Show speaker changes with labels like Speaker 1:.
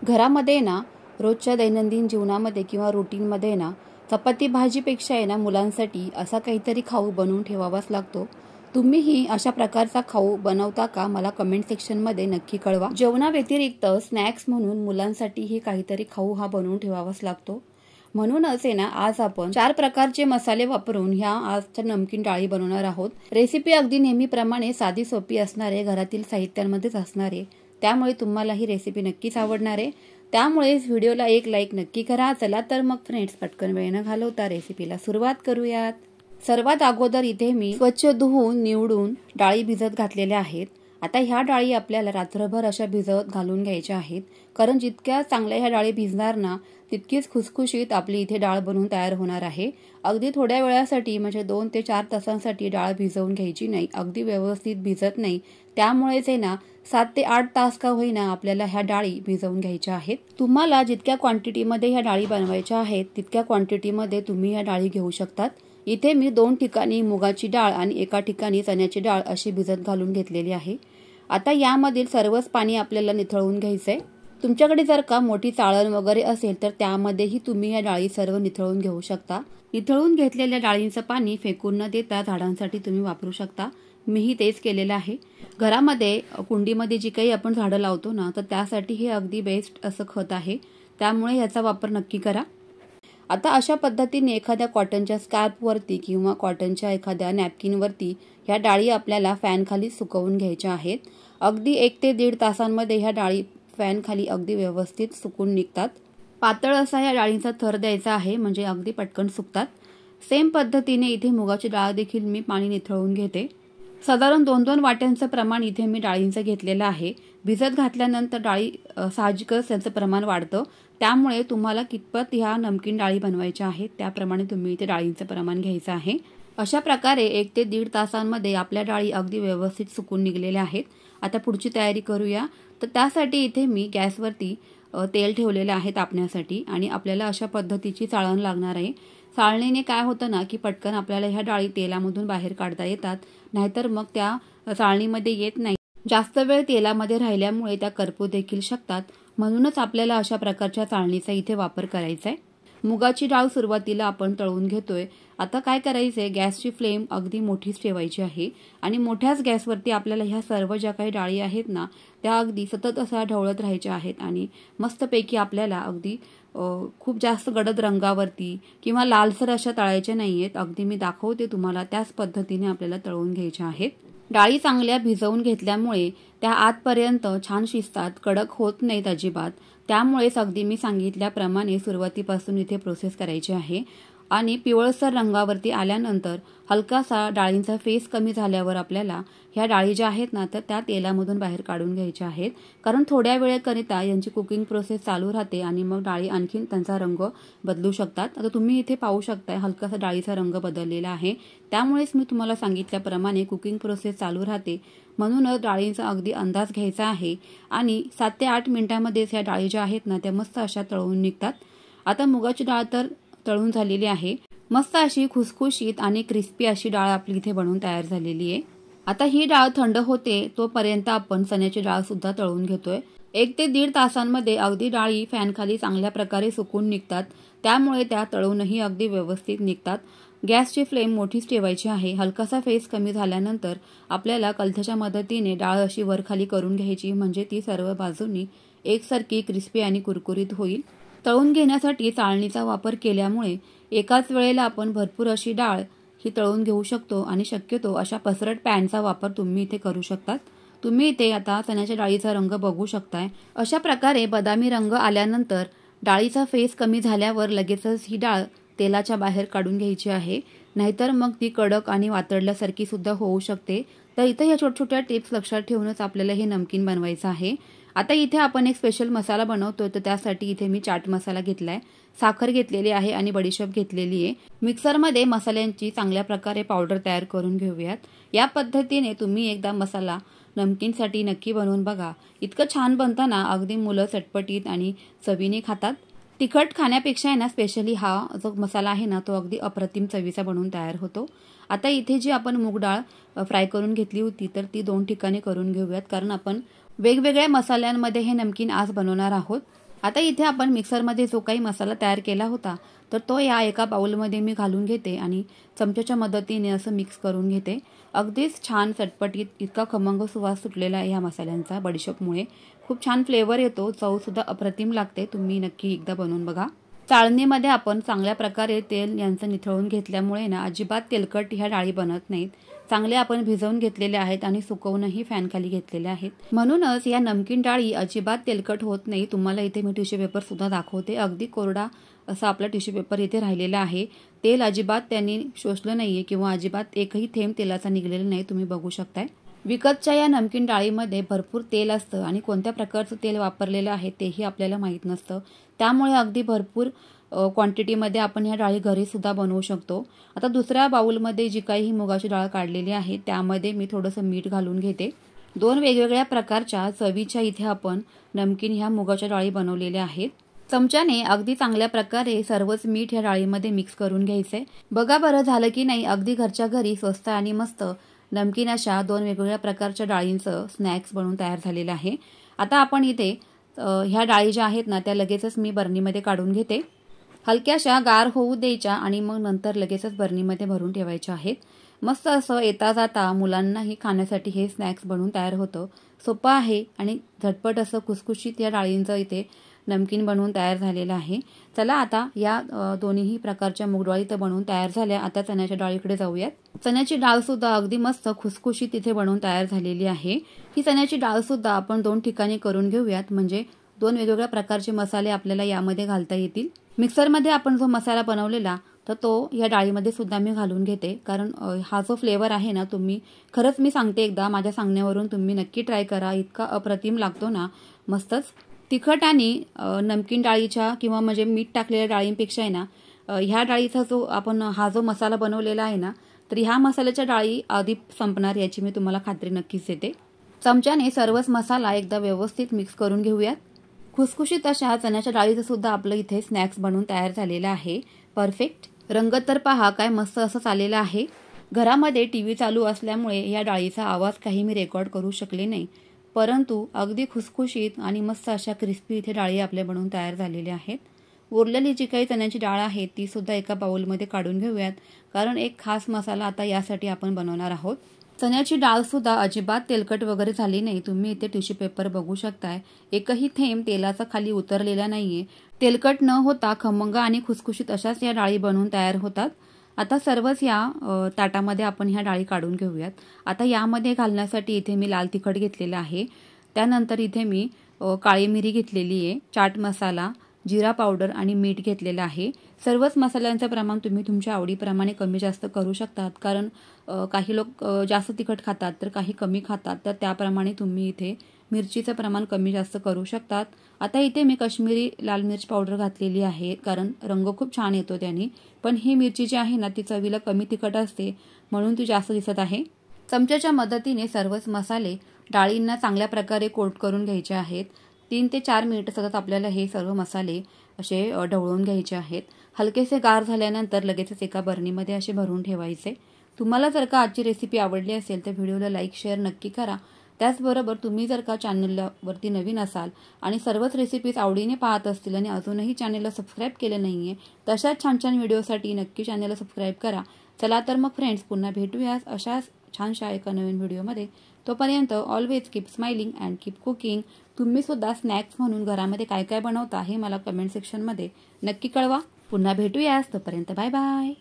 Speaker 1: घरामध्ये ना रोजच्या दैनंदिन जीवनामध्ये किंवा रुटीनमध्ये ना चपाती भाजीपेक्षा आहे ना मुलांसाठी असा काहीतरी खाऊ बनवून ठेवावाच लागतो। तुम्हीही अशा प्रकारचा खाऊ बनवता का? मला कमेंट सेक्शनमध्ये नक्की कळवा। जेवणाव्यतिरिक्त स्नॅक्स म्हणून मुलांसाठी काहीतरी खाऊ हा बनवून ठेवावाच लागतो। म्हणूनच आहे ना आज आपण 4 प्रकारचे मसाले वापरून ह्या आजच्या नमकीन डाळी बनवणार आहोत। रेसिपी अगदी नेहमीप्रमाणे साधी सोपी असणार आहे, घरातील साहित्यांमध्येच असणार आहे, त्यामुळे तुम्हाला ही रेसिपी नक्कीच आवडणार आहे। त्यामुळे व्हिडिओला एक लाईक नक्की करा। चला तर मग फ्रेंड्स, पटकन वेळ न घालवता रेसिपीला सुरुवात करूयात। सर्वात अगोदर इथे मी स्वच्छ धुवून निवडून डाळी भिजत घातलेल्या आहेत। आता ह्या डाळी आपल्याला रात्रभर अशा भिजत घालून घ्यायच्या आहेत, कारण जितक्या चांगल्या ह्या डाळी भिजणार ना तितकीच खुसखुशीत आपली इथे डाळ बनवून तयार होणार आहे। अगदी थोड्या वेळासाठी म्हणजे 2 ते 4 तासांसाठी डाळ भिजवून घ्यायची नाही, अगदी व्यवस्थित भिजत नाही। त्यामुळेच आहे ना 7 ते 8 तास का होईना आपल्याला ह्या डाळी भिजवून घ्यायच्या आहेत। तुम्हाला जितक्या क्वांटिटीमध्ये ह्या डाळी बनवायच्या आहेत तितक्या क्वांटिटीमध्ये तुम्ही ह्या डाळी घेऊ शकतात। इथे मी 2 ठिकाणी मुगाची डाळ आणि एका ठिकाणी चण्याची डाळ अशी भिजत घालून घेतलेली आहे। आता यामधील सर्वच पाणी आपल्याला निथळून घ्यायचंय। तुमच्याकडे जर का मोठी चाळण वगैरे असेल तर त्यामध्येही तुम्ही या डाळी सर्व निथळून घेऊ शकता। निथळून घेतलेल्या डाळींचं पाणी फेकून न देता झाडांसाठी तुम्ही वापरू शकता। मीही तेच केलेलं आहे। घरामध्ये कुंडीमध्ये जी काही आपण झाडं लावतो ना तर त्यासाठी हे अगदी बेस्ट असं खत आहे, त्यामुळे याचा वापर नक्की करा। आता अशा पद्धतीने एखाद्या कॉटनच्या स्कार्फवरती किंवा कॉटनच्या एखाद्या नॅपकिनवरती ह्या डाळी आपल्याला फॅन खाली सुकवून घ्यायच्या आहेत। अगदी 1 ते 1.5 तासांमध्ये ह्या डाळी फॅन खाली अगदी व्यवस्थित सुकून निघतात। पातळ असा या डाळींचा थर द्यायचा आहे, म्हणजे अगदी पटकन सुकतात। सेम पद्धतीने इथे मुगाची डाळ देखील मी पाणी निथळून घेते। साधारण 2-2 वाट्यांचं प्रमाण इथे मी डाळींचं घेतलेलं आहे। भिजत घातल्यानंतर डाळी साहजिकच त्याचं प्रमाण वाढतं, त्यामुळे तुम्हाला कितपत ह्या नमकीन डाळी बनवायच्या आहेत त्याप्रमाणे तुम्ही इथे डाळींचं प्रमाण घ्यायचं आहे। अशा प्रकारे 1 ते 1.5 तासांमध्ये आपल्या डाळी अगदी व्यवस्थित सुकून निघलेल्या आहेत। आता पुढची तयारी करूया। तर त्यासाठी इथे मी गॅसवरती तेल ठेवलेले आहे तापण्यासाठी आणि आपल्याला अशा पद्धतीची चाळण लागणार आहे। चाळणीने काय होतं ना की पटकन आपल्याला ह्या डाळी तेलामधून बाहेर काढता येतात, नाहीतर मग त्या चाळणीमध्ये येत नाही। जास्त वेळ तेलामध्ये राहिल्यामुळे त्या करपू देखील शकतात, म्हणूनच आपल्याला अशा प्रकारच्या चाळणीचा इथे वापर करायचा आहे। मुगाची डाळ सुरुवातीला आपण तळून घेतोय। आता काय करायचंय, गॅसची फ्लेम अगदी मोठीच ठेवायची आहे आणि मोठ्याच गॅसवरती आपल्याला ह्या सर्व ज्या काही डाळी आहेत ना त्या अगदी सतत असा ढवळत राहायच्या आहेत आणि मस्तपैकी आपल्याला अगदी खूप जास्त गडद रंगावरती किंवा लालसर अशा तळायच्या नाहीयेत। अगदी मी दाखवते तुम्हाला त्याच पद्धतीने आपल्याला तळून घ्यायच्या आहेत। डाळी चांगल्या भिजवून घेतल्यामुळे त्या आतपर्यंत छान शिजतात, कडक होत नाहीत अजिबात। त्यामुळेच अगदी मी सांगितल्याप्रमाणे सुरुवातीपासून इथे प्रोसेस करायची आहे। आणि पिवळसर रंगावरती आल्यानंतर हलकासा डाळींचा फेस कमी झाल्यावर आपल्याला ह्या डाळी ज्या आहेत ना तर त्या तेलामधून बाहेर काढून घ्यायच्या आहेत, कारण थोड्या वेळेकरिता यांची कुकिंग प्रोसेस चालू राहते आणि मग डाळी आणखीन त्यांचा रंग बदलू शकतात। आता तुम्ही इथे पाहू शकताय हलकासा डाळीचा रंग बदललेला आहे, त्यामुळेच मी तुम्हाला सांगितल्याप्रमाणे कुकिंग प्रोसेस चालू राहते, म्हणूनच डाळींचा अगदी अंदाज घ्यायचा आहे। आणि 7 ते 8 मिनिटांमध्येच ह्या डाळी ज्या आहेत ना त्या मस्त अशा तळून निघतात। आता मुगाची डाळ तर तळून झालेली आहे, मस्त अशी खुसखुशीत आणि क्रिस्पी अशी डाळ आपली इथे बनवून तयार झालेली आहे। आता ही डाळ थंड होते तोपर्यंत आपण चण्याची डाळ सुद्धा तळून घेतोय। 1 ते 1.5 तासांमध्ये अगदी डाळी फॅन खाली चांगल्या प्रकारे सुकून निघतात, त्यामुळे त्या तळूनही अगदी व्यवस्थित निघतात। गॅसची फ्लेम मोठीच ठेवायची आहे। हलकासा फेस कमी झाल्यानंतर आपल्याला कलथ्याच्या मदतीने डाळ अशी वरखाली करून घ्यायची, म्हणजे ती सर्व बाजूंनी एकसारखी क्रिस्पी आणि कुरकुरीत होईल। तळून घेण्यासाठी चाळणीचा वापर केल्यामुळे एकाच वेळेला आपण भरपूर अशी डाळ ही तळून घेऊ शकतो आणि शक्यतो अशा पसरट पॅनचा वापर तुम्ही इथे करू शकतात। तुम्ही इथे आता चण्याच्या डाळीचा रंग बघू शकताय। अशा प्रकारे बदामी रंग आल्यानंतर डाळीचा फेस कमी झाल्यावर लगेचच ही डाळ तेलाच्या बाहेर काढून घ्यायची आहे, नाहीतर मग ती कडक आणि वातडल्यासारखी सुद्धा होऊ शकते। तर इथे या छोट्या छोट्या टिप्स लक्षात ठेवूनच आपल्याला हे नमकीन बनवायचं आहे। आता इथे आपण एक स्पेशल मसाला बनवतोय, तर त्यासाठी इथे मी चाट मसाला घेतलाय, साखर घेतलेली आहे आणि बडीशेप घेतलेली आहे। मिक्सरमध्ये मसाल्यांची चांगल्या प्रकारे पावडर तयार करून घेऊयात। या पद्धतीने तुम्ही एकदा मसाला नमकीनसाठी नक्की बनवून बघा, इतकं छान बनतं ना, अगदी मुलं चटपटीत आणि चवीने खातात। तिखट खाण्यापेक्षा आहे ना स्पेशली हा जो मसाला आहे ना तो अगदी अप्रतिम चवीचा बनवून तयार होतो। आता इथे जी आपण मूग डाळ फ्राय करून घेतली होती तर ती 2 ठिकाणी करून घेऊयात, कारण आपण वेगवेगळ्या मसाल्यांमध्ये हे नमकीन आज बनवणार आहोत। आता इथे आपण मिक्सरमध्ये जो काही मसाला तयार केला होता तर तो या एका बाउलमध्ये मी घालून घेते आणि चमच्याच्या मदतीने असं मिक्स करून घेते। अगदीच छान चटपटीत इतका खमंग सुवास सुटलेला आहे ह्या मसाल्यांचा बडीशेपमुळे। खूप छान फ्लेवर येतो, चवसुद्धा अप्रतिम लागते। तुम्ही नक्की एकदा बनवून बघा। चाळणीमध्ये आपण चांगल्या प्रकारे तेल यांचं निथळून घेतल्यामुळे ना अजिबात तेलकट ह्या डाळी बनत नाहीत। चांगले आपण भिजवून घेतलेले आहेत आणि सुकवूनही फॅन खाली घेतलेले आहेत, म्हणूनच या नमकीन डाळी अजिबात तेलकट होत नाही। तुम्हाला इथे मी टिश्यू पेपर सुद्धा दाखवते। अगदी कोरडा असा आपला टिश्यू पेपर इथे राहिलेला आहे। तेल अजिबात त्यांनी शोषलं नाहीये किंवा अजिबात एकही थेंब तेलाचा निघलेला नाही, तुम्ही बघू शकताय। विकतच्या या नमकीन डाळीमध्ये भरपूर तेल असतं आणि कोणत्या प्रकारचं तेल वापरलेलं आहे तेही आपल्याला माहीत नसतं। त्यामुळे अगदी भरपूर क्वांटिटीमध्ये आपण ह्या डाळी घरी सुद्धा बनवू शकतो। आता दुसऱ्या बाउलमध्ये जी काही मुगाची डाळ काढलेली आहे त्यामध्ये मी थोडंसं मीठ घालून घेते। दोन वेगवेगळ्या प्रकारच्या चवीच्या इथे आपण नमकीन ह्या मुगाच्या डाळी बनवलेल्या आहेत। चमच्याने अगदी चांगल्या प्रकारे सर्वच मीठ ह्या डाळीमध्ये मिक्स करून घ्यायचे। बघा बरं झालं की नाही, अगदी घरच्या घरी स्वस्त आणि मस्त नमकीन अशा दोन वेगवेगळ्या प्रकारच्या डाळींचं स्नॅक्स बनवून तयार झालेलं आहे। आता आपण इथे ह्या डाळी ज्या आहेत ना त्या लगेचच मी बर्नीमध्ये काढून घेते। हलक्याशा गार होऊ द्यायच्या आणि मग नंतर लगेचच बर्नीमध्ये भरून ठेवायच्या आहेत। मस्त असं येता जाता मुलांनाही खाण्यासाठी हे स्नॅक्स बनवून तयार होतं। सोपं आहे आणि झटपट असं खुसखुशीत या डाळींचं इथे नमकीन बनवून तयार झालेलं आहे। चला आता या दोन्ही प्रकारच्या मूगडाळी तर बनवून तयार झाल्या। आता चण्याच्या डाळीकडे जाऊयात। चण्याची डाळ सुद्धा अगदी मस्त खुसखुशीत इथे बनवून तयार झालेली आहे। ही चण्याची डाळ सुद्धा आपण दोन ठिकाणी करून घेऊयात, म्हणजे दोन वेगवेगळ्या प्रकारचे मसाले आपल्याला यामध्ये घालता येतील। मिक्सरमध्ये आपण जो मसाला बनवलेला तर तो या डाळीमध्ये सुद्धा मी घालून घेते, कारण हा जो फ्लेवर आहे ना, तुम्ही खरंच मी सांगते एकदा माझ्या सांगण्यावरून तुम्ही नक्की ट्राय करा। इतका अप्रतिम लागतो ना, मस्तच। तिखट आणि नमकीन डाळीच्या किंवा म्हणजे मीठ टाकलेल्या डाळींपेक्षा आहे ना ह्या डाळीचा जो आपण हा जो मसाला बनवलेला आहे ना, तर ह्या मसाल्याच्या डाळी आधी संपणार याची मी तुम्हाला खात्री नक्कीच देते। चमच्याने सर्वच मसाला एकदा व्यवस्थित मिक्स करून घेऊयात। खुसखुशीत अशा चण्याच्या डाळीचं सुद्धा आपलं इथे स्नॅक्स बनवून तयार झालेला आहे। परफेक्ट रंग तर पहा काय मस्त असं चाललेला आहे। घरामध्ये टीव्ही चालू असल्यामुळे या डाळीचा आवाज काही मी रेकॉर्ड करू शकले नाही, परंतु अगदी खुसखुशीत आणि मस्त अशा क्रिस्पी इथे डाळी आपल्या बनवून तयार झालेल्या आहेत। उरलेली जी काही चण्याची डाळ आहे ती सुद्धा एका बाउलमध्ये काढून घेऊयात, कारण एक खास मसाला आता यासाठी आपण बनवणार आहोत। चण्याची डाळ सुद्धा अजिबात तेलकट वगैरे झाली नाही। तुम्ही इथे टिश्यू पेपर बघू शकताय, एकही थेंब तेलाचा खाली उतरलेला नाहीये। तेलकट न होता खमंग आणि खुसखुशीत अशाच या डाळी बनवून तयार होतात। आता सर्वच या ताटामध्ये आपण ह्या डाळी काढून घेऊयात। आता यामध्ये घालण्यासाठी इथे मी लाल तिखट घेतलेलं आहे, त्यानंतर इथे मी काळी मिरी घेतलेली आहे, चाट मसाला, जिरा पावडर आणि मीठ घेतलेलं आहे। सर्वच मसाल्यांचं प्रमाण तुम्ही तुमच्या आवडीप्रमाणे कमी जास्त करू शकतात, कारण काही लोक जास्त तिखट खातात तर काही कमी खातात, तर त्याप्रमाणे तुम्ही इथे मिरचीचं प्रमाण कमी जास्त करू शकतात। आता इथे मी काश्मीरी लाल मिर्च पावडर घातलेली आहे, कारण रंग खूप छान येतो त्याने, पण ही मिरची जी आहे ना ती चवीला कमी तिखट असते म्हणून ती जास्त दिसत आहे। चमच्याच्या मदतीने सर्वच मसाले डाळींना चांगल्या प्रकारे कोट करून घ्यायचे आहेत। 3 ते 4 मिनिट सतत आपल्याला हे सर्व मसाले असे ढवळून घ्यायचे आहेत। हलकेसे गार झाल्यानंतर लगेचच एका बर्नीमध्ये असे भरून ठेवायचे। तुम्हाला जर का आजची रेसिपी आवडली असेल तर व्हिडिओला लाईक शेअर नक्की करा। त्याचबरोबर तुम्ही जर का चॅनलवरती नवीन असाल आणि सर्वच रेसिपीज आवडीने पाहत असतील आणि अजूनही चॅनलला सबस्क्राईब केलं नाहीये, तशाच छान छान व्हिडिओसाठी नक्की चॅनलला सबस्क्राईब करा। चला तर मग फ्रेंड्स, पुन्हा भेटूया अशाच छानशा एका नवीन व्हिडिओमध्ये। तोपर्यंत always keep smiling and keep cooking. तुम्ही सुद्धा स्नॅक्स म्हणून घरामध्ये काय काय बनवता हे मला कमेंट सेक्शनमध्ये नक्की कळवा। पुन्हा भेटूयास, तोपर्यंत बाय बाय।